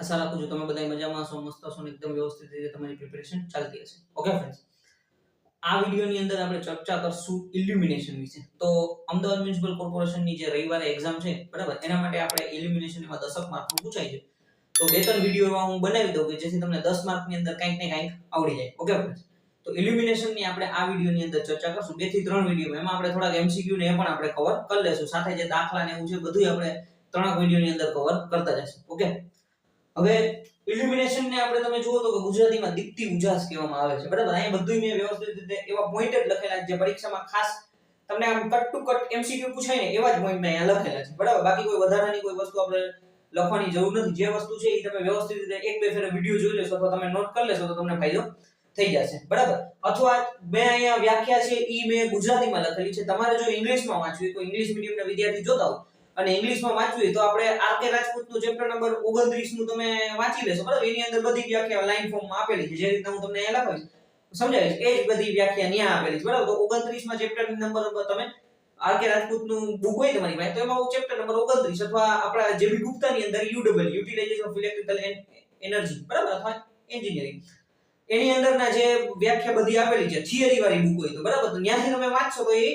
આશા રાખું છું તમે બધા મજામાં છો, મસ્ત છો ને એકદમ વ્યવસ્થિત રીતે તમારી પ્રિપેરેશન ચાલતી હશે. ઓકે ફ્રેન્ડ્સ, આ વિડિયોની અંદર આપણે ચર્ચા કરશું ઇલ્યુમિનેશન વિશે. તો અમદાવાદ મ્યુનિસિપલ કોર્પોરેશનની જે રવિવારે એક્ઝામ છે, બરાબર, એના માટે આપણે ઇલ્યુમિનેશન એમાં 10 માર્કનું પૂછાય છે. તો બે ત્રણ વિડિયો એવા હું બનાવી દઉં કે જેથી તમને 10 માર્કની અંદર કંઈક ને કંઈક આવડી જાય. ઓકે ફ્રેન્ડ્સ, તો ઇલ્યુમિનેશનની આપણે આ વિડિયોની અંદર ચર્ચા કરશું. 2 થી 3 વિડિયો, એમાં આપણે થોડાક એમસીક્યુ ને એ પણ આપણે કવર કરી લેશું. સાથે જે દાખલા ને એવું છે બધું આપણે ત્રણક વિડિયોની અંદર કવર કરતા જશું. ઓકે, હવે ઇલ્યુમિનેશન ને આપણે તમે જુઓ તો કે ગુજરાતીમાં દીપ્તિ ઉજાસ કહેવામાં આવે છે, બરાબર. અહીંયા બધું મેં વ્યવસ્થિત રીતે એવા પોઈન્ટ જ લખેલા છે જે પરીક્ષામાં ખાસ તમને આમ કટ ટુ કટ એમસીક્યુ પૂછાય ને એવા જ પોઈન્ટ મેં અહીંયા લખેલા છે, બરાબર. બાકી કોઈ વધારાની કોઈ વસ્તુ આપણે લખવાની જરૂર નથી. જે વસ્તુ છે એ તમે વ્યવસ્થિત રીતે એક બે ફેર વિડિયો જોઈ લેશો અથવા તમે નોટ કરી લેશો તો તમને ફાયદો થઈ જશે, બરાબર. અથવા મેં અહીંયા વ્યાખ્યા છે ઈ મેં ગુજરાતીમાં લખેલી છે. તમારે જો ઇંગ્લિશમાં વાંચવું હોય, કોઈ ઇંગ્લિશ મીડિયમના વિદ્યાર્થી જોતા હોય અને ઇંગ્લિશમાં વાંચવું હોય તો આપણે આરકે રાજપૂતનું ચેપ્ટર નંબર 29 નું તમે વાંચી લેશો, બરાબર. એની અંદર બધી વ્યાખ્યા લાઈન ફોર્મમાં આપેલી છે. જે રીતે હું તમને અહીંયા લખાવીશ સમજાવીશ એ જ બધી વ્યાખ્યા ત્યાં આપેલી છે, બરાબર. તો 29 માં ચેપ્ટર નંબર તમે આરકે રાજપૂતનું બુક હોય તમારી પાસે તો એમાં ચેપ્ટર નંબર 29 અથવા આપણા જેબી ગુપ્તાની અંદર યુડબલ યુટિલાઇઝેશન ઓફ ઇલેક્ટ્રિકલ એનર્જી, બરાબર, અથવા એન્જિનિયરિંગ, એની અંદરના જે વ્યાખ્યા બધી આપેલી છે થિયરી વાળી બુક હોય તો, બરાબર. તો ત્યાંથી તમે વાંચશો તો એ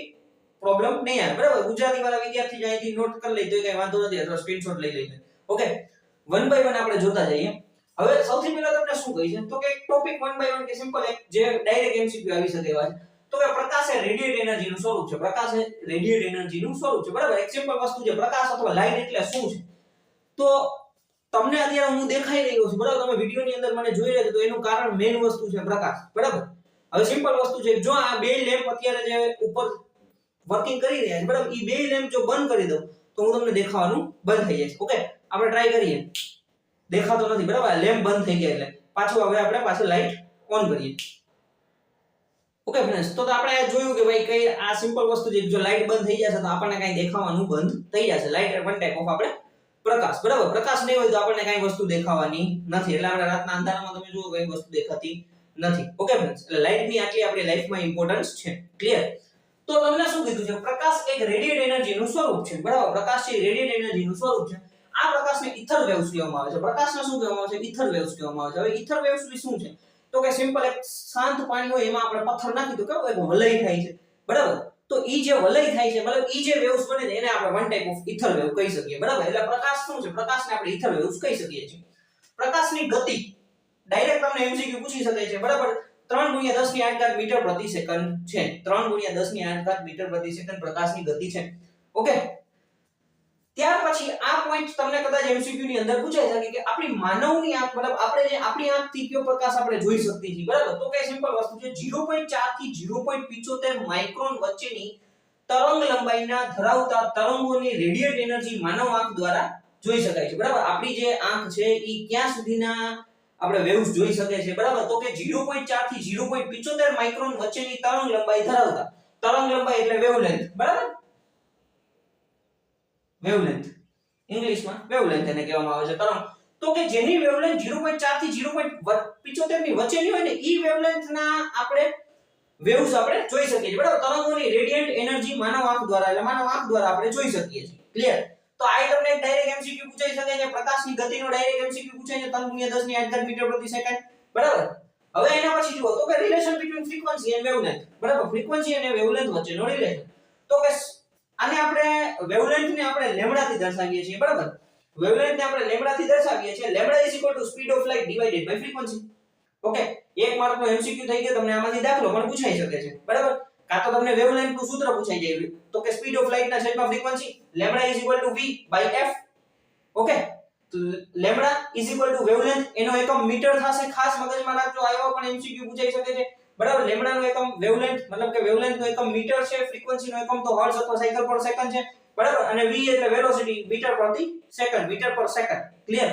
પ્રોબ્લેમ નહીં આવે, બરાબર. ગુજરાતી વાળા વિદ્યાર્થી જ અહીંથી નોટ કરી લે તો કઈ વાંધો નથી, અથવા સ્ક્રીનશોટ લઈ લઈને. ઓકે, વન બાય વન આપણે જોતા જઈએ. હવે સૌથી પહેલા તમને શું કહી છે તો કે ટોપિક વન બાય વન કે સિમ્પલ એક જે ડાયરેક્ટ એમસીક્યુ આવી શકે એવા છે. તો કે પ્રકાશ એ રેડિયેટ એનર્જીનું સ્વરૂપ છે. પ્રકાશ એ રેડિયેટ એનર્જીનું સ્વરૂપ છે, બરાબર. એક સિમ્પલ વસ્તુ છે, પ્રકાશ અથવા લાઇટ એટલે શું છે. તો તમને અત્યારે હું દેખાઈ રહ્યો છું, બરાબર. તમે વિડિયોની અંદર મને જોઈ રહ્યા છો તો એનું કારણ મેઈન વસ્તુ છે પ્રકાશ, બરાબર. હવે સિમ્પલ વસ્તુ છે, જો આ બે લેમ્પ અત્યારે જે ઉપર વર્કિંગ કરી રહ્યા છે, બરાબર, ઈ બે લેમ્પ જો બંધ કરી દઉં તો હું તમને દેખાવાનું બંધ થઈ જશે. ઓકે, આપણે ટ્રાય કરીએ. દેખાતો નથી, બરાબર. લેમ્પ બંધ થઈ ગયા એટલે પાછું હવે આપણે પાછું લાઈટ ઓન કરીએ. ઓકે ફ્રેન્ડ્સ, તો આપણે જોયું કે ભાઈ કઈ આ સિમ્પલ વસ્તુ છે, જો લાઈટ બંધ થઈ જશે તો આપણને કઈ દેખાવાનું બંધ થઈ જશે. લાઈટ વન ટાઈપ ઓફ આપણે પ્રકાશ, બરાબર. પ્રકાશ નહીં હોય તો આપણને કઈ વસ્તુ દેખાવાની નથી. એટલે આપણે રાતના અંધારામાં તમે જુઓ કઈ વસ્તુ દેખાતી નથી. ઓકે ફ્રેન્ડ્સ, એટલે લાઈટની આટલી આપણી લાઈફમાં ઇમ્પોર્ટન્સ છે. ક્લિયર? તો તમને શું કીધું છે? પ્રકાશ એક રેડિયેટ એનર્જીનું સ્વરૂપ છે, બરાબર. પ્રકાશ છે રેડિયેટ એનર્જીનું સ્વરૂપ છે. આ પ્રકાશને ઈથર વેવ્સ કહેવામાં આવે છે. પ્રકાશને શું કહેવામાં આવે છે? ઈથર વેવ્સ કહેવામાં આવે છે. હવે ઈથર વેવ્સ શું છે? તો કે સિમ્પલ એક શાંત પાણી હોય એમાં આપણે પથ્થર નાખી તો કેવું એક વલય થાય છે, બરાબર. તો ઈ જે વલય થાય છે, મતલબ ઈ જે વેવ્સ બને છે એને આપણે one type of ether wave કહી શકીએ, બરાબર. એટલે પ્રકાશ શું છે? પ્રકાશને આપણે ઈથર વેવ્સ કહી શકીએ છીએ. પ્રકાશની ગતિ ડાયરેક્ટ તમને એમસીક્યુ પૂછી શકાય છે, બરાબર. 3 × 10⁸ મીટર પ્રતિ સેકન્ડ છે. 3 × 10⁸ મીટર પ્રતિ સેકન્ડ પ્રકાશની ગતિ છે. ઓકે, ત્યાર પછી આ પોઈન્ટ તમને કદાચ એમસીક્યુ ની અંદર પૂછાઈ શકે કે આપણી માનવની આંખ, મતલબ આપણે જે આપણી આંખથી કયો પ્રકાશ આપણે જોઈ શકીએ છીએ, બરાબર. તો કે સિમ્પલ વસ્તુ છે, 0.4 થી 0.75 માઇક્રોન વચ્ચેની તરંગ લંબાઈના ધરાવતા તરંગોની રેડિયેટ એનર્જી માનવ આંખ દ્વારા જોઈ શકાય છે, બરાબર. આપણી જે આંખ છે ઈ ક્યાં સુધીના આપણે વેવ્સ જોઈ શકે છે, બરાબર. તો કે 0.4 થી 0.75 માઇક્રોન વચ્ચેની તરંગ લંબાઈ ધરાવતા, તરંગ લંબાઈ એટલે વેવલેન્થ, બરાબર. વેવલેન્થ ઇંગ્લિશમાં વેવલેન્થ એને કહેવામાં આવે છે, તરંગ. તો કે જેની વેવલેન્થ 0.4 થી 0.75 ની વચ્ચેની હોય ને ઈ વેવલેન્થના આપણે વેવ્સ આપણે જોઈ શકીએ છીએ, બરાબર. તરંગોની રેડિયન્ટ એનર્જી માનવ આંખ દ્વારા, એટલે માનવ આંખ દ્વારા આપણે જોઈ શકીએ છીએ. ક્લિયર? તો આ તમને ડાયરેક્ટ એમસીક્યુ પૂછાઈ શકે છે. પ્રકાશની ગતિનો ડાયરેક્ટ એમસીક્યુ પૂછાય છે 3 × 10⁸ મીટર પ્રતિ સેકન્ડ, બરાબર. હવે એના પછી જુઓ તો કે relation between frequency and wavelength, બરાબર. ફ્રીક્વન્સી અને વેવલેન્થ વચ્ચેનો રિલેશન. તો કે આને આપણે વેવલેન્થ ને આપણે લેમ્બડા થી દર્શાવીએ છીએ, બરાબર. વેવલેન્થ ને આપણે લેમ્બડા થી દર્શાવીએ છીએ. Lambda speed of light divided by frequency. Okay, એક માર્કનો એમસીક્યુ થઈ ગયો. તમને આમાંથી દાખલો પણ પૂછાઈ શકે છે, બરાબર. કાં તો તમને વેવલેન્થ નું સૂત્ર પૂછાઈ જાય તો કે સ્પીડ ઓફ લાઇટ ના છેદમાં ફ્રીક્વન્સી લેમ્બડા v/f. ઓકે, તો લેમ્બડા વેવલેન્થ એનો એકમ મીટર થશે. ખાસ મગજમાં રાખજો, આવો પણ એમસીક્યુ પૂછાઈ શકે છે, બરાબર. લેમ્બડા નો એકમ વેવલેન્થ, મતલબ કે વેવલેન્થ નો એકમ મીટર છે, ફ્રીક્વન્સી નો એકમ તો હર્ટ્ઝ અથવા સાયકલ પર સેકન્ડ છે, બરાબર. અને v એટલે વેલોસિટી, મીટર પ્રતિ સેકન્ડ, મીટર પર સેકન્ડ. ક્લિયર?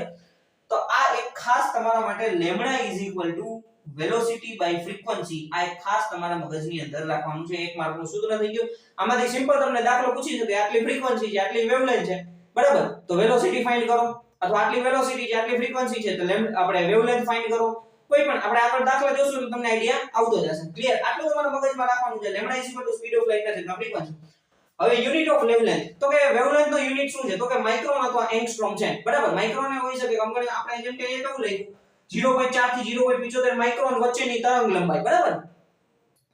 તો આ એક ખાસ તમારા માટે લેમ્બડા વેલોસિટી બાય ફ્રીક્વન્સી, આ એક ખાસ તમારા મગજની અંદર રાખવાનું છે. એક માર્કનું સૂત્ર થઈ ગયું. આમાંથી સિમ્પલ તમને દાખલો પૂછી શકે આટલી ફ્રીક્વન્સી છે, આટલી વેવલેન્થ છે, બરાબર. તો વેલોસિટી ફાઇન્ડ કરો, અથવા આટલી વેલોસિટી છે, આટલી ફ્રીક્વન્સી છે, તો આપણે વેવલેન્થ ફાઇન્ડ કરો. કોઈ પણ આપણે આગળ દાખલા જોશું તો તમને આઈડિયા આવતો જશે. ક્લિયર? આટલું તમારા મગજમાં રાખવાનું છે. લેમ્બડા સ્પીડ ઓફ લાઇટ ના છેદમાં ફ્રીક્વન્સી. હવે યુનિટ ઓફ વેવલેન્થ, તો કે વેવલેન્થ નો યુનિટ શું છે? તો કે માઇક્રોન અથવા એંગસ્ટ્રોમ છે, બરાબર. માઇક્રોન એ હોઈ શકે આપણે જેમ કે અહીંયા કેવું લખ્યું 0.4 થી 0.75 માઇક્રોન વચ્ચેની તરંગ લંબાઈ, બરાબર.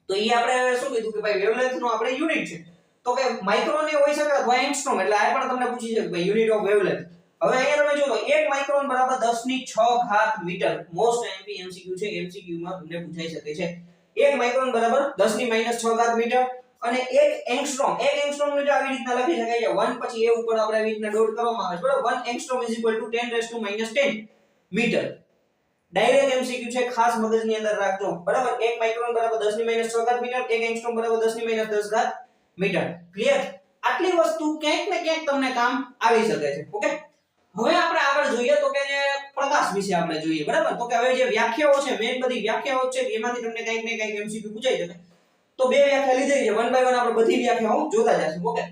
તો ઈ આપણે શું કીધું કે ભાઈ વેવલેન્થ નો આપણે યુનિટ છે. તો કે માઇક્રોન એ હોઈ શકે અથવા એંગસ્ટ્રોમ, એટલે આ પણ તમને પૂછી શકે ભાઈ યુનિટ ઓફ વેવલેન્થ. હવે અહીંયા તમે જોવો 1 માઇક્રોન બરાબર 10 ની 6 ઘાત મીટર. મોસ્ટ એમપી એમસીક્યુ છે, એમસીક્યુ માં તમને પૂછાઈ શકે છે. 1 માઇક્રોન બરાબર 10 ની -6 ઘાત મીટર અને 1 એંગસ્ટ્રોમ, 1 એંગસ્ટ્રોમ ને જો આવી રીતના લખી શકાય છે 1 પછી એ ઉપર આપણે આવી રીતના ડોટ કરવામાં આવે છે, બરાબર. 1 એંગસ્ટ્રોમ = 10⁻10 મીટર. ડાયરેક્ટ એમસીક્યુ છે, ખાસ મગજની અંદર રાખજો, બરાબર. 1 માઇક્રોન બરાબર 10 ની -6 ઘાત મીટર, 1 એંગસ્ટ્રોમ બરાબર 10 ની -10 ઘાત મીટર. ક્લિયર? આટલી વસ્તુ ક્યાંક ને ક્યાંક તમને કામ આવી શકે છે. ઓકે, હવે આપણે આગળ જોઈએ તો કે પ્રકાશ વિશે આપણે જોઈએ, બરાબર. તો કે હવે જે વ્યાખ્યાઓ છે, મેઈન બધી વ્યાખ્યાઓ છે, એમાંથી તમને કંઈક ને કંઈક એમસીક્યુ પૂછાઈ શકે. તો બે વ્યાખ્યા લીધી છે, વન બાય વન આપણે બધી વ્યાખ્યાઓ જોતા જઈશું. ઓકે,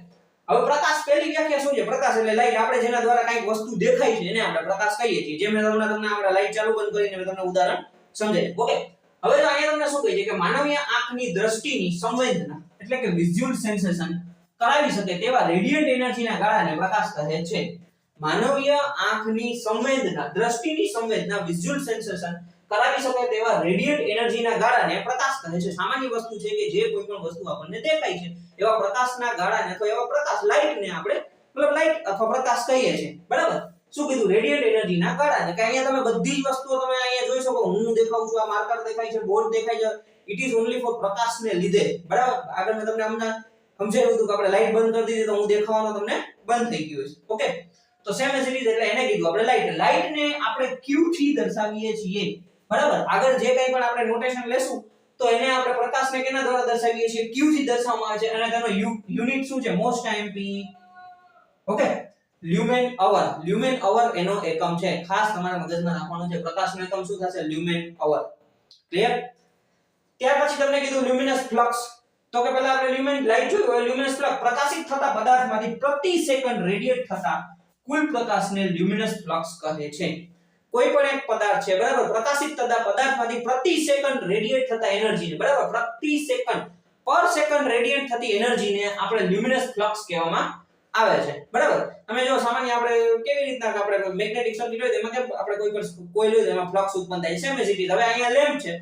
હવે પ્રકાશ પહેલી વ્યાખ્યા શું છે? પ્રકાશ એટલે લાઈટ, આપણે જેના દ્વારા કંઈક વસ્તુ દેખાય છે એને આપણે પ્રકાશ કહીએ છીએ. જેમ મેં તમને આપણે લાઈટ ચાલુ બંધ કરીને મેં તમને ઉદાહરણ સમજાવ્યું. ઓકે, હવે તો અહીંયા તમને શું કહે છે કે માનવીય આંખની દ્રષ્ટિની સંવેદના એટલે કે વિઝ્યુઅલ સેન્સેશન કરાવી શકે તેવા રેડિયન્ટ એનર્જીના ગાળાને પ્રકાશ કહે છે. માનવીય આંખની સંવેદના, દ્રષ્ટિની સંવેદના, વિઝ્યુઅલ સેન્સેશન કરાવી શકે તેવા રેડિયન્ટ એનર્જીના ગાળાને પ્રકાશ કહે છે. સામાન્ય વસ્તુ છે કે જે કોઈ પણ વસ્તુ આપણને દેખાય છે એવા પ્રકાશના ગાળાને અથવા એવા પ્રકાશ, લાઈટને આપણે મતલબ લાઈટ અથવા પ્રકાશ કહીએ છીએ, બરાબર. શું કીધું? રેડિયન્ટ એનર્જીના ગાળાને. કે અહીંયા તમે બધી જ વસ્તુઓ તમે અહીંયા જોઈ શકો, હું દેખાઉં છું, આ માર્કર દેખાય છે, બોર્ડ દેખાય છે, ઇટ ઇઝ ઓન્લી ફોર પ્રકાશને લીધે, બરાબર. આગળ મેં તમને હમણાં સમજાવ્યું હતું કે આપણે લાઈટ બંધ કરી દીધી તો હું દેખાવાનો તમને બંધ થઈ ગયો છે. ઓકે, તો સેમ એઝ ઇટ ઇઝ એટલે એને કીધું આપણે લાઈટ. લાઈટને આપણે Q થી દર્શાવીએ છીએ, બરાબર. આગળ જે કંઈ પણ આપણે નોટેશન લેશું તો એને આપણે પ્રકાશને કેના દ્વારા દર્શાવીએ છીએ? Q થી દર્શાવવામાં આવે છે અને તેનો યુનિટ શું છે? Most MP. ઓકે, લ્યુમેન અવર. લ્યુમેન અવર એનો એકમ છે, ખાસ તમારા મગજમાં રાખવાનું છે. પ્રકાશનો એકમ શું થશે? લ્યુમેન અવર. ક્લિયર? ત્યાર પછી તમને કીધું લ્યુમિનસ ફ્લક્સ. તો કે પહેલા આપણે લ્યુમેન લાઈટ જોયું, હવે લ્યુમિનસ ફ્લક્સ, પ્રકાશિત થતા પદાર્થમાંથી પ્રતિ સેકન્ડ રેડિયેટ થતા કુલ પ્રકાશને લ્યુમિનસ ફ્લક્સ કહે છે. કોઈ પણ એક પદાર્થ છે, બરાબર, પ્રકાશિત થતા પદાર્થમાંથી પ્રતિ સેકન્ડ રેડિયેટ થતા એનર્જીને, બરાબર, પ્રતિ સેકન્ડ પર સેકન્ડ રેડિયેટ થતી એનર્જીને આપણે લ્યુમિનસ ફ્લક્સ કહેવામાં આવે છે, બરાબર. તમે જો સામાન્ય આપણે કેવી રીતના આપણે મેગ્નેટિક સર્કિટ હોય તેમાં કે આપણે કોઈ પણ કોઇલ હોય એમાં ફ્લક્સ ઉત્પન્ન થાય છે, સેમ એઝ ઇટ ઇઝ. હવે અહીંયા લેમ્પ છે,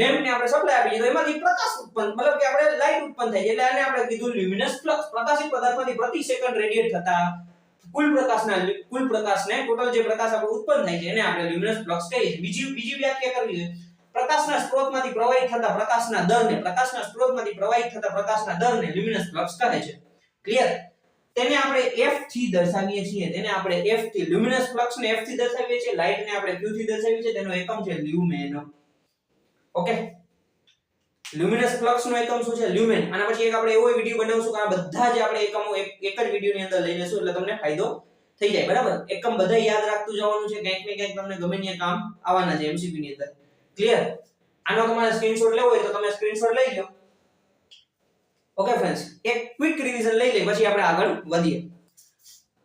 લેમ્પને આપણે સપ્લાય આપીએ તો એમાંથી પ્રકાશ ઉત્પન્ન, મતલબ કે આપણે લાઈટ ઉત્પન્ન થાય છે, એટલે આને આપણે કીધું લ્યુમિનસ ફ્લક્સ. પ્રકાશિત પદાર્થમાંથી પ્રતિ સેકન્ડ રેડિયેટ થતા કુલ પ્રકાશને ટોટલ જે પ્રકાશ આપણે ઉત્પન્ન થાય છે એને આપણે લ્યુમિનસ ફ્લક્સ કહીએ છીએ. બીજી વ્યાખ્યા કરવી છે, પ્રકાશના સ્ત્રોતમાંથી પ્રવાહિત થતા પ્રકાશના દરને લ્યુમિનસ ફ્લક્સ કહે છે. ક્લિયર? તેને આપણે F થી દર્શાવીએ છીએ, F થી લ્યુમિનસ ફ્લક્સ ને F થી દર્શાવીએ છીએ, લાઈટ ને આપણે Q થી દર્શાવીએ છીએ, તેનો એકમ છે લ્યુમેન. ઓકે, લ્યુમિનસ ફ્લક્સ નો એકમ શું છે? લ્યુમેન. આના પછી એક આપણે એવો વિડિયો બનાવશું કે આ બધા જ આપણે એકમો એક જ વિડિયો ની અંદર લઈ લેશું એટલે તમને ફાયદો થઈ જાય, બરાબર. એકમ બધા યાદ રાખતું જવાનું છે, કંઈક ને કંઈક તમને ગમે ત્યાં કામ આવવાના છે એમસીક્યુ ની અંદર. ક્લિયર? આનો તમારે સ્ક્રીનશોટ લેવો હોય તો તમે સ્ક્રીનશોટ લઈ લો. ઓકે ફ્રેન્ડ્સ, એક ક્વિક રિવિઝન લઈ લઈએ પછી આપણે આગળ વધીએ.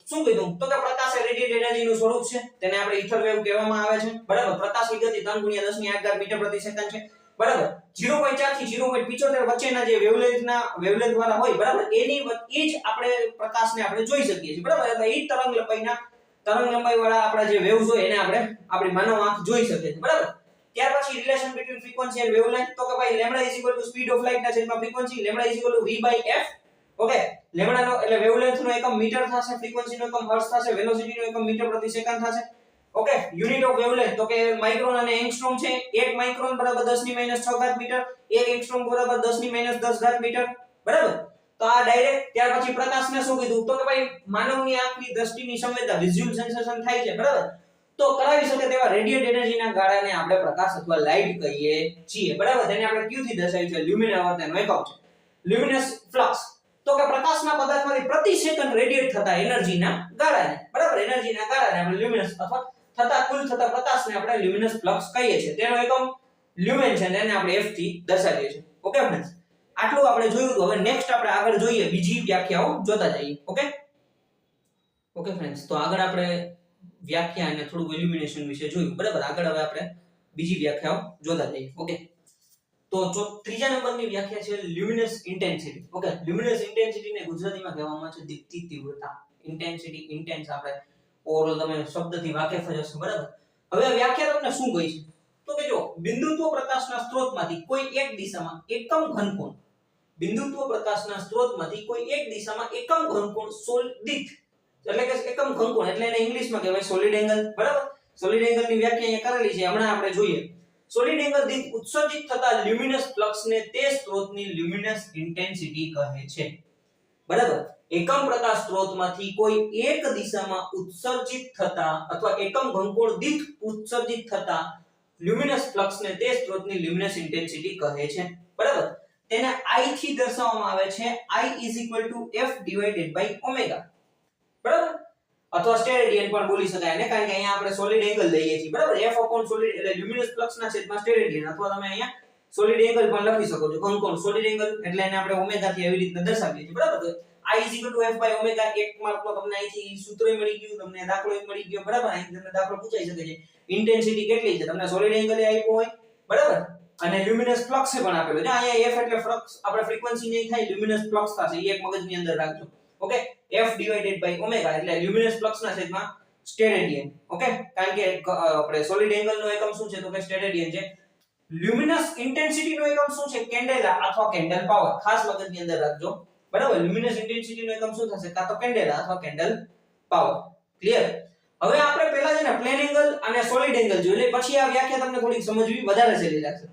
શું કીધું? તો કે પ્રકાશ એ રેડિયેટ એનર્જી નું સ્વરૂપ છે, તેને આપણે ઈથર વેવ કહેવામાં આવે છે, બરાબર. પ્રકાશની ગતિ 3 × 10⁸ મીટર પ્રતિ સેકન્ડ છે, બરાબર. 0.4 થી 0.75 વચ્ચેના જે વેવલેન્થ વાળા હોય, બરાબર, એની એ જ આપણે પ્રકાશને આપણે જોઈ શકીએ છીએ, બરાબર. એટલે એ તરંગ લંબાઈ વાળા આપણા જે વેવ્સ હોય એને આપણે આપણી માનવ આંખ જોઈ શકે છે, બરાબર. ત્યાર પછી relation between frequency and wavelength. તો કે ભાઈ લેમ્બડા સ્પીડ ઓફ લાઇટ ના છેદમાં frequency, lambda v/f. Okay, lambda નો એટલે વેવલેન્થ નો એકમ મીટર થશે, ફ્રીક્વન્સી નો એકમ હર્ટ્ઝ થશે, વેલોસિટી નો એકમ મીટર પ્રતિ સેકન્ડ થશે. ઓકે, યુનિટ ઓફ વેવલેન્થ તો કે માઇક્રોન અને એંગસ્ટ્રોમ છે. 1 માઇક્રોન બરાબર 10 ની -6 ઘાત મીટર, 1 એંગસ્ટ્રોમ બરાબર 10 ની -10 ઘાત મીટર, બરાબર. તો આ ડાયરેક્ટ. ત્યાર પછી પ્રકાશને શું કીધું? તો કે ભાઈ માનવની આંખની દ્રષ્ટિની સંવેદના, વિઝ્યુઅલ સેન્સેશન થાય છે, બરાબર. તો કરાવી શકે તેવા રેડિયેટ એનર્જીના ગાળાને આપણે પ્રકાશ અથવા લાઈટ કહીએ છીએ, બરાબર. તેને આપણે Q થી દર્શાવીએ છીએ, લ્યુમિન અવર તેનો એકમ છે. લ્યુમિનસ ફ્લક્સ તો કે પ્રકાશના પદાર્થમાંથી પ્રતિ સેકન્ડ રેડિયેટ થતા એનર્જીના ગાળાને, બરાબર, એનર્જીના ગાળાને આપણે લ્યુમિનસ અથવા કુલ થતા પ્રકાશને આપણે લ્યુમિનસ ફ્લક્સ કહીએ છીએ. તેનો એકમ લ્યુમેન છે, તેને આપણે F થી દર્શાવીએ છીએ. ઓકે ફ્રેન્ડ્સ, આટલું આપણે જોયું તો હવે નેક્સ્ટ આપણે આગળ જોઈએ, બીજી વ્યાખ્યાઓ જોતા જઈએ. ઓકે ફ્રેન્ડ્સ, તો આગળ આપણે વ્યાખ્યા અને થોડું ઇલ્યુમિનેશન વિશે જોયું, બરાબર. આગળ હવે આપણે બીજી વ્યાખ્યાઓ જોતા જઈએ. ઓકે, તો ત્રીજા નંબરની વ્યાખ્યા છે luminous intensity. Okay, luminous intensity ને ગુજરાતીમાં કહેવામાં છે દીપ્તિ તીવ્રતા. ઇન્ટેન્સિટી, ઇન્ટેન્સ આપણે ઓવરઓલ તમે શબ્દથી વાકેફ જ હશો, બરાબર. હવે આ વ્યાખ્યા તમને શું કહી છે? તો કે જો બિંદુત્વ પ્રકાશના સ્ત્રોતમાંથી કોઈ એક દિશામાં એકમ ઘનકોણ, બિંદુત્વ પ્રકાશના સ્ત્રોતમાંથી કોઈ એક દિશામાં એકમ ઘનકોણ દીઠ, એટલે કે એકમ ઘનકોણ એટલે એને ઇંગ્લિશમાં કહેવાય સોલિડ એંગલ, બરાબર. સોલિડ એંગલની વ્યાખ્યા અહીંયા કરેલી છે, હમણાં આપણે જોઈએ. સોલિડ એંગલ દીઠ ઉત્સર્જિત થતા લ્યુમિનસ ફ્લક્સને તે સ્ત્રોતની લ્યુમિનસ ઇન્ટેન્સિટી કહે છે, બરાબર. એકમ પ્રકાશ સ્ત્રોતમાંથી કોઈ એક દિશામાં ઉત્સર્જિત થતા અથવા એકમ ઘનકોણ દીઠ ઉત્સર્જિત થતા લ્યુમિનસ ફ્લક્સને તે સ્ત્રોતની લ્યુમિનસ ઇન્ટેન્સિટી કહે છે, બરાબર. તેને I થી દર્શાવવામાં આવે છે. I F/ω, બરાબર. અથવા સ્ટેરેડિયન પણ બોલી શકાય ને, કારણ કે અહીંયા આપણે સોલિડ એંગલ લઈએ છીએ, બરાબર. F/સોલિડ એટલે લ્યુમિનસ ફ્લક્સના છેદમાં સ્ટેરેડિયન, અથવા તમે અહીંયા સોલિડ એંગલ પણ લખી શકો છો. ઘનકોણ સોલિડ એંગલ એટલે એને આપણે ઓમેગા થી એવી રીતે દર્શાવીએ છીએ, બરાબર. તો I F/ω, એક માર્કમાં તમને અહીંથી સૂત્રય મળી ગયું, તમને દાખલોય મળી ગયો, બરાબર. અહીં તમને દાખલો પૂછાઈ શકે છે. ઇન્ટેન્સિટી કેટલી છે તમને સોલિડ એંગલ આપ્યો હોય, બરાબર. અને લ્યુમિનસ ફ્લક્સ પણ આપેલો છે. અહીંયા F એટલે ફ્લક્સ, આપણે ફ્રીક્વન્સી નહીં થાય, લ્યુમિનસ ફ્લક્સ થશે. એ એક મગજની અંદર રાખજો. ઓકે, F/ω એટલે લ્યુમિનસ ફ્લક્સના છેદમાં સ્ટેરેડિયન. ઓકે, કારણ કે આપણે સોલિડ એંગલનો એકમ શું છે? તો કે સ્ટેરેડિયન છે. લ્યુમિનસ ઇન્ટેન્સિટીનો એકમ શું છે? કેન્ડેલા અથવા કેન્ડલ પાવર. ખાસ મગજની અંદર રાખજો, બરાબર. લ્યુમિનસ ઇન્ટેન્સિટીનો એકમ શું થશે? કાં તો કેન્ડેલા અથવા કેન્ડલ પાવર. ક્લિયર? હવે આપણે પહેલા છે ને પ્લેન એંગલ અને સોલિડ એંગલ જોઈ લે, પછી આ વ્યાખ્યા તમને થોડી સમજવી વધારે સહેલી લાગશે.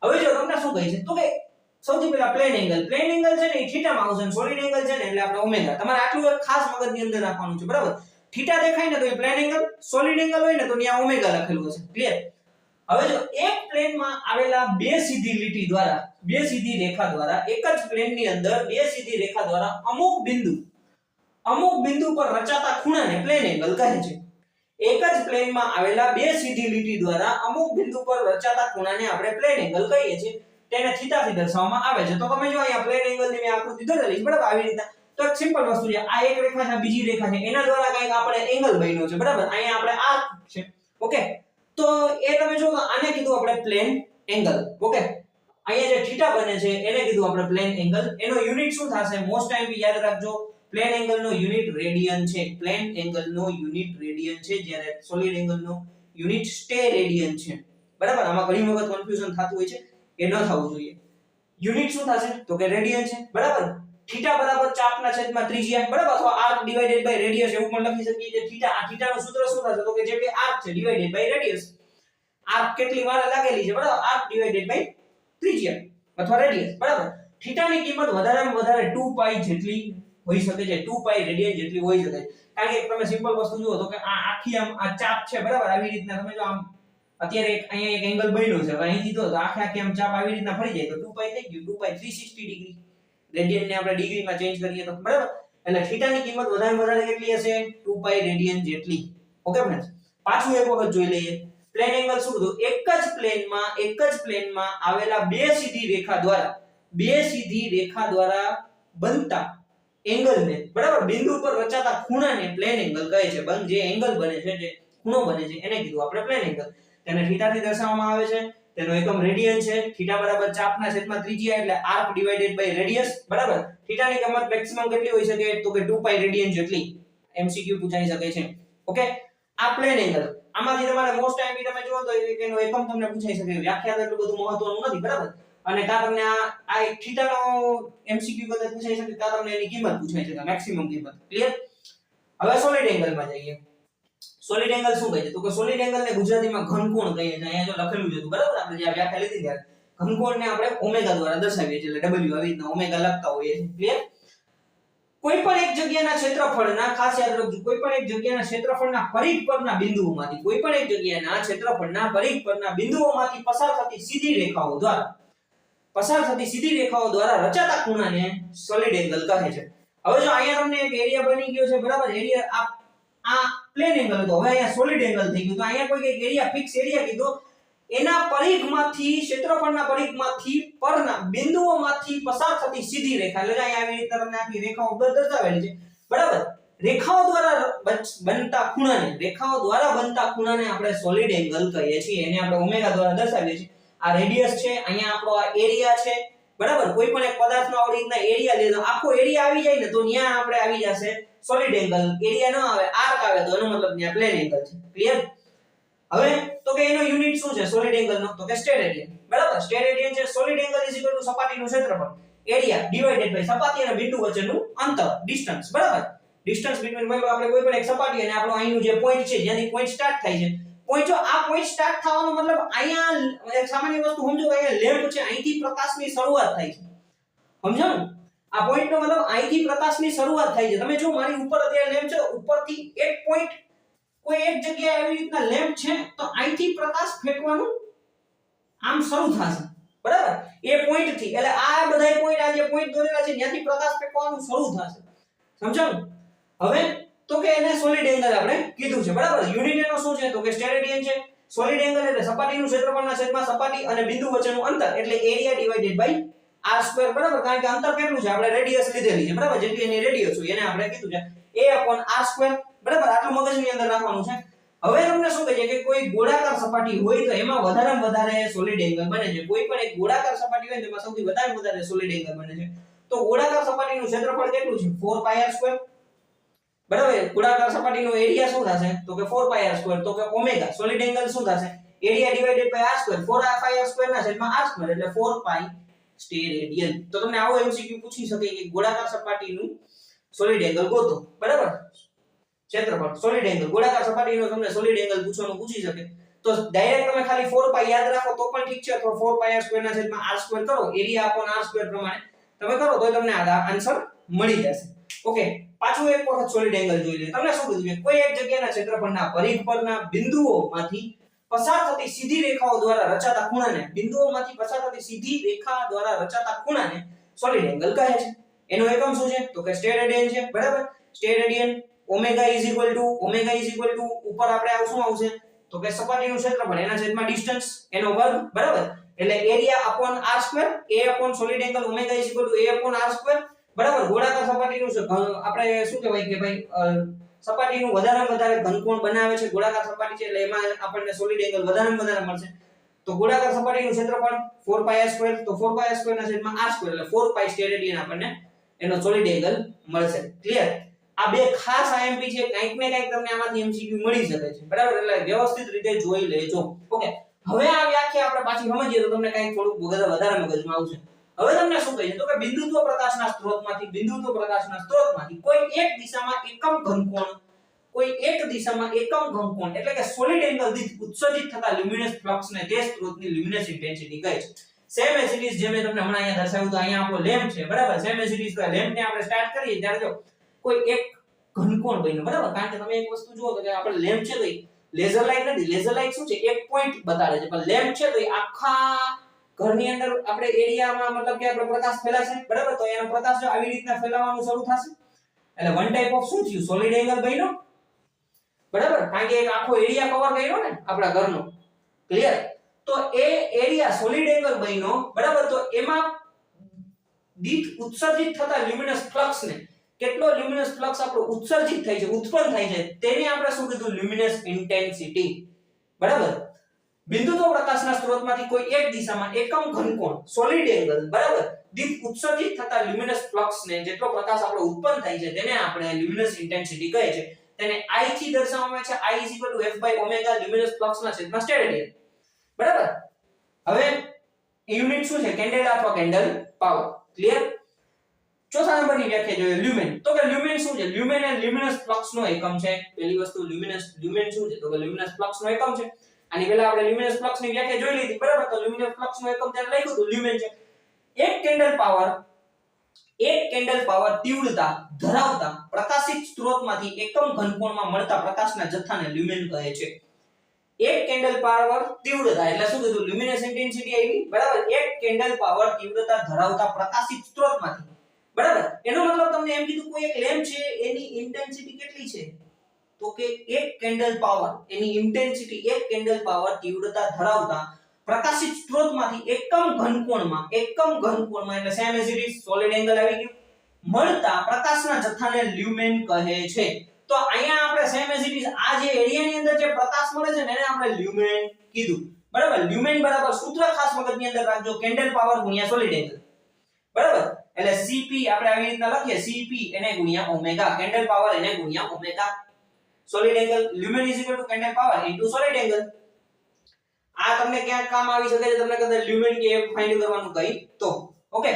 હવે જો તમને શું કહે છે? તો કે સૌથી પહેલા પ્લેન એંગલ છે ને એ થીટામાં આવશે, સોલિડ એંગલ છે ને એટલે આપણે ઓમેગા. તમારે આટલું એક ખાસ મગજની અંદર રાખવાનું છે, બરાબર. થીટા દેખાય ને તો એ પ્લેન એંગલ, સોલિડ એંગલ હોય ને તો ત્યાં ઓમેગા લખેલું હશે. ક્લિયર? હવે જો એક પ્લેનમાં આવેલા બે સીધી લીટી દ્વારા, બે સીધી રેખા દ્વારા, એક જ પ્લેનની અંદર બે સીધી રેખા દ્વારા અમુક બિંદુ પર રચાતા ખૂણાને પ્લેન એંગલ કહે છે. એક જ પ્લેનમાં આવેલા બે સીધી લીટી દ્વારા અમુક બિંદુ પર રચાતા ખૂણાને આપણે પ્લેન એંગલ કહીએ છીએ. તેને થીટા થી દર્શાવવામાં આવે છે. તો તમે જો અહીંયા પ્લેન એંગલની મેં આકૃતિ દોરેલી છે, બરાબર. આવી રીતે તો એક સિમ્પલ વસ્તુ છે. આ એક રેખા છે, બીજી રેખા છે, એના દ્વારા કંઈક આપણે એંગલ બન્યો છે, બરાબર. અહીંયા આપણે આર્ક છે. ઓકે, તો એ તમે જો આને કીધું આપણે પ્લેન એંગલ. ઓકે, અહીંયા જે થીટા બને છે એને કીધું આપણે પ્લેન એંગલ. એનો યુનિટ શું થશે? મોસ્ટ ટાઈમ યાદ રાખજો, પ્લેન એંગલનો યુનિટ રેડિયન છે. પ્લેન એંગલનો યુનિટ રેડિયન છે, જ્યારે સોલિડ એંગલનો યુનિટ સ્ટેરેડિયન છે, બરાબર. આમાં ઘણી વખત કન્ફ્યુઝન થતું હોય છે, એ ન થવું જોઈએ. યુનિટ શું થશે? તો કે રેડિયન છે, બરાબર. થીટા બરાબર ચાપના છેદમાં ત્રિજ્યા, બરાબર. અથવા આર્ક ડિવાઇડેડ બાય રેડિયસ એવું પણ લખી શકીએ છીએ. થીટા, આ થીટાનું સૂત્ર શું થશે? તો કે જે બે આર્ક છે ડિવાઇડેડ બાય રેડિયસ. આર્ક કેટલી વાર લાગેલી છે, બરાબર. આર્ક ડિવાઇડેડ બાય ત્રિજ્યા અથવા રેડિયસ, બરાબર. થીટાની કિંમત વધારેમાં વધારે 2π જેટલી હોઈ શકે છે, 2π રેડિયન જેટલી હોઈ શકે છે. કારણ કે તમે સિમ્પલ વસ્તુ જુઓ તો કે આ આખી આમ આ ચાપ છે, બરાબર. આવી રીતના તમે જો આમ અત્યારે અહીંયા એક એંગલ બન્યો છે, હવે અહીંથી જો તો આખી આમ ચાપ આવી રીતના ફરી જાય તો 2π થઈ ગયું. 2π 360 ડિગ્રી. રેડિયન ને આપણે ડિગ્રીમાં ચેન્જ કરીએ તો, બરાબર. એટલે થીટાની કિંમત વધારેમાં વધારે કેટલી હશે? 2π રેડિયન જેટલી. ઓકે ફ્રેન્ડ્સ, પાછું એક વખત જોઈ લઈએ. પ્લેન એંગલ શું કીધું? એક જ પ્લેનમાં આવેલા બે સીધી રેખા દ્વારા બનતા એંગલને, બરાબર, બિંદુ પર રચાતા ખૂણાને પ્લેન એંગલ કહે છે. જે એંગલ બને છે, જે ખૂણો બને છે, એને કીધું આપણે પ્લેન એંગલ. તેને થીટા થી દર્શાવવામાં આવે છે. તેનો એકમ રેડિયન છે. થીટા બરાબર ચાપના છેદમાં ત્રિજ્યા એટલે આર્ક ડિવાઇડેડ બાય રેડિયસ, બરાબર. થીટાની કિંમત મેક્સિમમ કેટલી હોઈ શકે? તો કે 2π રેડિયન જેટલી. MCQ પૂછાઈ શકે છે. ઓકે, આ પ્લેન એંગલ. આમાંથી તમારે મોસ્ટ ટાઈમ તમે જુઓ તો એનો એકમ તમને પૂછાઈ શકે. વ્યાખ્યા તો એટલું બધું મહત્વનું નથી, બરાબર. અને કા તમને આ એક થીટાનો MCQ કદાચ પૂછાઈ શકે, કા તમને એની કિંમત પૂછાઈ શકે, મેક્સિમમ કિંમત. ક્લિયર? હવે સોલિડ એંગલમાં જઈએ. સોલિડ એંગલ શું કહે છે? તો કે સોલિડ એંગલને ગુજરાતીમાં ઘનકોણ કહીએ છીએ. અહીંયા જો લખેલું છે, બરાબર. આપણે જે વ્યાખ્યા લીધી ત્યારે ઘનકોણને આપણે ઓમેગા દ્વારા દર્શાવીએ છીએ, એટલે W આવી રીતના ઓમેગા લખતા હોઈએ છીએ. ક્લિયર? કોઈ પણ એક જગ્યાના ક્ષેત્રફળના, ખાસ યાદ રાખજો, કોઈ પણ એક જગ્યાના ક્ષેત્રફળના પરિઘ પરના બિંદુઓમાંથી, કોઈ પણ એક જગ્યાના ક્ષેત્રફળના પરિઘ પરના બિંદુઓમાંથી પસાર થતી સીધી રેખાઓ દ્વારા રચાતા ખૂણાને સોલિડ એંગલ કહે છે. હવે જો અહીંયા તમને એક એરિયા બની ગયો છે, બરાબર. એરિયા આ પ્લેન એંગલ હતો, હવે અહીંયા સોલિડ એંગલ થઈ ગયું. તો અહીંયા કોઈ એક એરિયા, ફિક્સ એરિયા કીધો, એના પરિઘમાંથી, ક્ષેત્રફળના પરિઘમાંથી પરના બિંદુઓમાંથી પસાર થતી સીધી રેખા, એટલે અહીંયા આવી રીતે તમને આખી રેખાઓ દર્શાવેલી છે, બરાબર. રેખાઓ દ્વારા બનતા ખૂણાને આપણે સોલિડ એંગલ કહીએ છીએ. એને આપણે ઓમેગા દ્વારા દર્શાવીએ છીએ. આ રેડિયસ છે, અહીંયા આપણો આ એરિયા છે, બરાબર. કોઈ પણ એક પદાર્થનો આવી રીતના એરિયા લેજો, આખો એરિયા આવી જાય ને તો ત્યાં આપણે આવી જશે સોલિડ એંગલ. એરિયા ન આવે, આર્ક આવે તો એનો મતલબ ત્યાં પ્લેન એંગલ છે. ક્લિયર? હવે તો કે એનો યુનિટ શું છે સોલિડ એંગલ નો? તો કે સ્ટેરેડિયન. બરાબર. સ્ટેરેડિયન છે સોલિડ એંગલ સપાટીનું ક્ષેત્રફળ, એરિયા ડિવાઇડેડ બાય સપાટી અને બિંદુ વચ્ચેનું અંતર, ડિસ્ટન્સ. બરાબર. ડિસ્ટન્સ બિટવીન આપણે કોઈ પણ એક સપાટી અને આપણો અહીંનું જે પોઈન્ટ છે જ્યાંથી પોઈન્ટ સ્ટાર્ટ થાય છે, પોઈન્ટ જો આ પોઈન્ટ સ્ટાર્ટ થવાનો મતલબ અહીંયા એક સામાન્ય વસ્તુ સમજો કે અહીંયા લેમ્પ છે, અહીંથી પ્રકાશની શરૂઆત થાય છે. સમજો ને? આ પોઈન્ટ નો મતલબ અહીંથી પ્રકાશની શરૂઆત થાય છે. તમે જો મારી ઉપર અત્યારે લેમ્પ છે, ઉપરથી એક પોઈન્ટ કોઈ એક જગ્યાએ આવી રીતના લેમ્પ છે તો અહીંથી પ્રકાશ ફેંકવાનું આમ શરૂ થશે. બરાબર. એ પોઈન્ટ થી એટલે આ બધા પોઈન્ટ આ જે પોઈન્ટ દોરેલા છે ત્યાંથી પ્રકાશ ફેંકવાનું શરૂ થશે. સમજાયું? હવે તો કે એને સોલિડ એંગલ આપણે કીધું છે. બરાબર. યુનિટ એનો શું છે? તો કે સ્ટેરેડિયન છે. સોલિડ એંગલ એટલે સપાટીનું ક્ષેત્રફળના છેદમાં સપાટી અને બિંદુ વચ્ચેનું અંતર એટલે એરિયા ડિવાઇડેડ બાય r². બરાબર. કારણ કે અંતર કેટલું છે? આપણે રેડિયસ લીધેલી છે. બરાબર. જેટલી એની રેડિયસ હોય એને આપણે કીધું છે a/r². બરાબર. આટલું મગજની અંદર રાખવાનું છે. હવે તમને શું કહે છે કે કોઈ ગોળાકાર સપાટી હોય તો એમાં વધારેમાં વધારે સોલિડ એંગલ બને છે. કોઈ પણ એક ગોળાકાર સપાટી હોય તો એમાં સૌથી વધારે સોલિડ એંગલ બને છે. તો ગોળાકાર સપાટીનું ક્ષેત્રફળ કેટલું છે? 4πr². બરાબર. ગોળાકાર સ્ટેરેડિયન એરિયા શું થશે? તો કે 4πr². તો કે ઓમેગા સોલિડ એંગલ શું થશે? Area divided by r². 4πr² ના છેદમાં r². એટલે 4π સ્ટેરેડિયન. તો તમને આવો એમસીક્યુ પૂછી શકે કે ગોળાકાર સપાટીનું સોલિડ એંગલ ગોતો. બરાબર. ક્ષેત્રફળ સોલિડ એંગલ ગોળાકાર સપાટીનો તમને સોલિડ એંગલ પૂછી શકે તો ડાયરેક્ટ તમે ખાલી 4π યાદ રાખો તો પણ ઠીક છે, અથવા 4πr² ના છેદમાં r² કરો, એરિયા અપોન r² પ્રમાણે તમે કરો તો તમને આ આન્સર મળી જશે. ઓકે. પાછું એક વખત સોલિડ એંગલ જોઈ લઈએ. તમને શું કીધું છે? કોઈ એક જગ્યાના ક્ષેત્રફળના પરિઘ પરના બિંદુઓમાંથી પસાર થતી સીધી રેખાઓ દ્વારા રચાતા ખૂણાને સોલિડ એંગલ કહે છે. એનો એકમ શું છે? તો કે સ્ટેરેડિયન છે. બરાબર. સ્ટેરેડિયન ઓમેગા ઉપર આપણે શું આવશે? તો કે સપાટીનું ક્ષેત્રફળ એના છેદમાં ડિસ્ટન્સ એનો વર્ગ. બરાબર. એટલે area upon r². a upon solid angle omega a upon r². બરાબર. ગોળાકાર સપાટીનું આપણે શું કહેવાય કે ભાઈ સપાટીનું વધારે ઘનકોણ બનાવે છે. ગોળાકાર સપાટી છે એટલે એમાં આપણને સોલિડ એંગલ વધારે મળશે. તો ગોળાકાર સપાટીનું ક્ષેત્રફળ 4πr². તો 4πr² ના છેદમાં r² એટલે 4π સ્ટેરેડિયન આપણને એનો સોલિડ એંગલ મળશે. ક્લિયર? આ બે ખાસ આઈએમપી છે. કંઈક ને કંઈક તમને આમાંથી એમસીક્યુ મળી શકે છે. બરાબર. એટલે વ્યવસ્થિત રીતે જોઈ લેજો. ઓકે. હવે આ વ્યાખ્યા આપણે પાછી સમજીએ તો તમને કંઈક થોડુંક વધારે મગજમાં આવશે. હવે તમને શું કહે છે? તો કે બિંદુત્વ પ્રકાશના સ્ત્રોતમાંથી કોઈ એક દિશામાં એકમ ઘનકોણ એટલે કે સોલિડ એંગલ દીઠ ઉત્સર્જિત થતા લ્યુમિનસ ફ્લક્સને તે સ્ત્રોતની લ્યુમિનસ ઇન્ટેન્સિટી કહે છે. સેમ એઝ ઇટ ઇઝ જે મેં તમને હમણાં અહીંયા દર્શાવ્યું તો અહીંયા આપણો લેમ્પ છે. બરાબર. સેમ એઝ ઇટ ઇઝ તો લેમ્પને આપણે સ્ટાર્ટ કરીએ ત્યારે જો કોઈ એક ઘનકોણ બન્યો. બરાબર. કારણ કે તમે એક વસ્તુ જુઓ કે આપણે લેમ્પ છે તો લેઝર લાઇટ નથી. લેઝર લાઇટ શું છે? એક પોઈન્ટ બતાડે છે. પણ લેમ્પ છે તો આખા ઘરની અંદર આપણે એરિયામાં મતલબ કે આપણો પ્રકાશ ફેલાશે. બરાબર. તો એનો પ્રકાશ જો આવી રીતના ફેલાવાનું શરૂ થશે એટલે વન ટાઈપ ઓફ શું થયું? સોલિડ એંગલ બન્યો. બરાબર. કારણ કે એક આખો એરિયા કવર કર્યો ને આપણા ઘરનો. ક્લિયર? તો એ એરિયા સોલિડ એંગલ બન્યો. બરાબર. તો એમાં દીઠ ઉત્સર્જિત થતા લ્યુમિનસ ફ્લક્સને કેટલો લ્યુમિનસ ફ્લક્સ આપણો ઉત્સર્જિત થાય છે, ઉત્પન્ન થાય છે, તેને આપણે શું કીધું? Luminous intensity. બરાબર. બિંદુત્વ પ્રકાશના સ્ત્રોતમાંથી કોઈ એક દિશામાં એકમ ઘનકોણ સોલિડ એંગલ. બરાબર. દીઠ ઉત્સર્જિત થતા લ્યુમિનસ ફ્લક્સને જેટલો પ્રકાશ આપણો ઉત્પન્ન થાય છે તેને આપણે લ્યુમિનસ ઇન્ટેન્સિટી કહે છે. તેને I થી દર્શાવવામાં આવે છે. I f/ω લ્યુમિનસ ફ્લક્સના છેદમાં સ્ટેરેડિયન. બરાબર. હવે યુનિટ શું છે? કેન્ડેલા અથવા કેન્ડલ પાવર. ક્લિયર? ચોથા નંબરની વ્યાખ્યા જોઈએ લ્યુમેન. તો કે લ્યુમેન શું છે? લ્યુમેન એ લ્યુમિનસ ફ્લક્સનો એકમ છે. પહેલી વસ્તુ લ્યુમેન શું છે? તો કે લ્યુમિનસ ફ્લક્સનો એકમ છે. આની પહેલા આપણે લ્યુમિનસ ફ્લક્સની વ્યાખ્યા જોઈ લીધી. બરાબર. તો લ્યુમિનસ ફ્લક્સનો એકમ ત્યારે લખ્યું હતું લ્યુમેન છે. એક કેન્ડલ પાવર તીવ્રતા ધરાવતા પ્રકાશિત સ્ત્રોતમાંથી એકમ ઘનકોણમાં મળતા પ્રકાશના જથ્થાને લ્યુમેન કહે છે. એક કેન્ડલ પાવર તીવ્રતા એટલે શું કીધું? લ્યુમિનસ ઇન્ટેન્સિટી આવી. બરાબર. એક કેન્ડલ પાવર તીવ્રતા ધરાવતા પ્રકાશિત સ્ત્રોતમાંથી. બરાબર. એનો મતલબ તમને એમ કીધું કોઈ એક લેમ્પ છે એની ઇન્ટેન્સિટી કેટલી છે? તો કે એક કેન્ડલ પાવર એની ઇન્ટેન્સિટી એક કેન્ડલ પાવર તીવ્રતા ધરાવતા પ્રકાશિત સ્ત્રોતમાંથી એકમ ઘનકોણમાં એટલે same as it is solid angle આવી ગયું મળતા પ્રકાશના જથ્થાને લ્યુમેન કહે છે. તો અહીંયા આપણે સેમ એઝ ઇટ ઇઝ આ જે એરિયાની અંદર જે પ્રકાશ મળે છે ને એને આપણે લ્યુમેન કીધું. બરાબર લ્યુમેન બરાબર સૂત્ર ખાસ મગજની અંદર રાખજો કેન્ડલ પાવર ગુણ્યા સોલિડ એંગલ બરાબર એટલે Cp આપણે આવી રીતના લખીએ Cp એને ગુણ્યા ઓમેગા કેન્ડલ પાવર એને ગુણ્યા omega solid angle lumen candle power solid angle આ તમને ક્યાંક કામ આવી શકે છે તમને કદાચ લ્યુમેન કે ફાઇન્ડ કરવાનું કહી તો ઓકે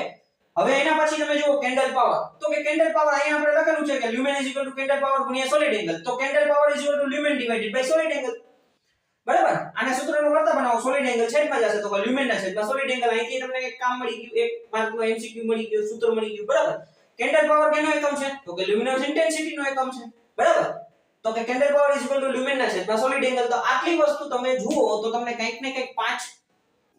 હવે એના પછી તમે જુઓ કેન્ડલ પાવર તો કે કેન્ડલ પાવર અહીંયા આપણે લખેલું છે કે લ્યુમેન કેન્ડલ પાવર ગુણ્યા સોલિડ એંગલ તો candle power lumen divided by solid angle બરાબર આને સૂત્રનો વર્તા બનાવો સોલિડ એંગલ છેદમાં જશે તો લ્યુમેન ના છેદમાં સોલિડ એંગલ અહીંથી તમને એક કામ મળી ગયું એક માર્કનું એમસીક્યુ મળી ગયું સૂત્ર મળી ગયું બરાબર કેન્ડલ પાવર કેનો એકમ છે તો કે લ્યુમિનસ ઇન્ટેન્સિટી નો એકમ છે બરાબર તો કે કેન્ડલ પાવર લ્યુમેન ના છેદમાં સોલિડ એંગલ તો આટલી વસ્તુ તમે જુઓ તો તમને કંઈક ને કંઈક 5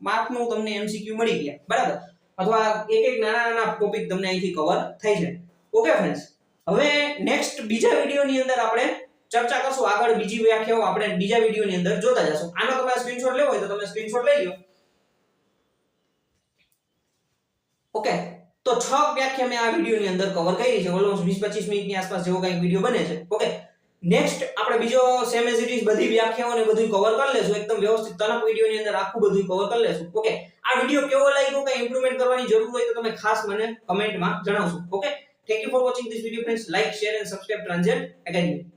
માર્કનું તમને એમસીક્યુ મળી ગયા બરાબર અથવા એક એક નાના નાના ટોપિક તમને અહીંથી કવર થઈ જાય ઓકે ફ્રેન્ડ્સ હવે નેક્સ્ટ બીજા વિડિયોની અંદર આપણે ચર્ચા કરશું આગળ બીજી વ્યાખ્યાઓ આપણે બીજા વિડિયોની અંદર જોતા જશું આનો તમારે સ્ક્રીનશોટ લેવો હોય તો તમે સ્ક્રીનશોટ લઈ લો ઓકે તો 6 વ્યાખ્યા મેં આ વિડિયોની અંદર કવર કરી છે ઓલમોસ્ટ 20-25 મિનિટની આસપાસ જેવો કંઈક વિડિયો બને છે ઓકે નેક્સ્ટ આપણે બીજો સેમ એઝ ઇટ ઇઝ બધી વ્યાખ્યાઓને બધું કવર કરી લેશું એકદમ વ્યવસ્થિત તનક વિડિયોની અંદર આખું બધું કવર કરી લેશું ઓકે આ વિડિયો કેવો લાગ્યો કે ઇમ્પ્રુવમેન્ટ કરવાની જરૂર હોય તો તમે ખાસ મને કમેન્ટમાં જણાવશો okay thank you for watching this video friends like share and subscribe ટ્રાન્ઝેટ એકેડમી